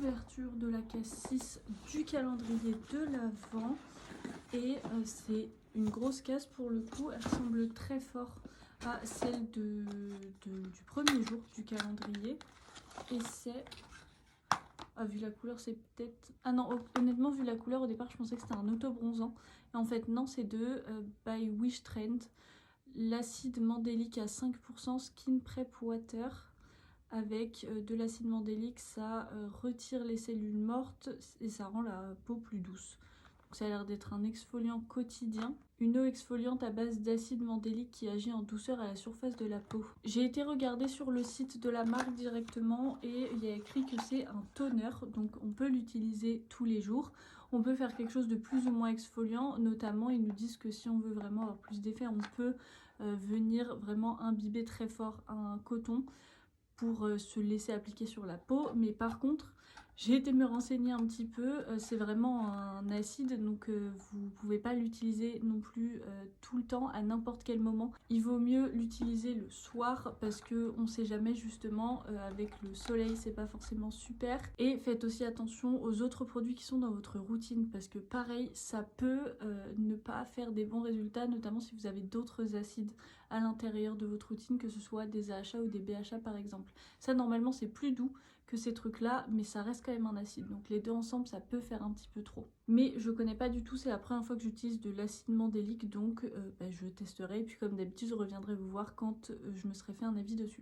l'ouverture de la case 6 du calendrier de l'Avent. Et c'est une grosse case pour le coup, elle ressemble très fort à celle du premier jour du calendrier. Et c'est... Ah, vu la couleur, c'est peut-être... Ah non, honnêtement, vu la couleur, au départ, je pensais que c'était un auto-bronzant. Et en fait, non, c'est de By Wish Trend. L'acide mandélique à 5%, Skin Prep Water. Avec de l'acide mandélique, ça retire les cellules mortes et ça rend la peau plus douce. Donc ça a l'air d'être un exfoliant quotidien. Une eau exfoliante à base d'acide mandélique qui agit en douceur à la surface de la peau. J'ai été regarder sur le site de la marque directement et il y a écrit que c'est un toner. Donc on peut l'utiliser tous les jours. On peut faire quelque chose de plus ou moins exfoliant. Notamment, ils nous disent que si on veut vraiment avoir plus d'effet, on peut venir vraiment imbiber très fort un coton pour se laisser appliquer sur la peau. Mais par contre, j'ai été me renseigner un petit peu, c'est vraiment un acide, donc vous pouvez pas l'utiliser non plus tout le temps, à n'importe quel moment. Il vaut mieux l'utiliser le soir parce que on sait jamais justement, avec le soleil c'est pas forcément super. Et faites aussi attention aux autres produits qui sont dans votre routine parce que pareil, ça peut ne pas faire des bons résultats, notamment si vous avez d'autres acides à l'intérieur de votre routine, que ce soit des AHA ou des BHA par exemple. Ça normalement c'est plus doux que ces trucs là, mais ça reste quand même un acide, donc les deux ensemble ça peut faire un petit peu trop. Mais je connais pas du tout, c'est la première fois que j'utilise de l'acide mandélique, donc je testerai et puis comme d'habitude je reviendrai vous voir quand je me serai fait un avis dessus.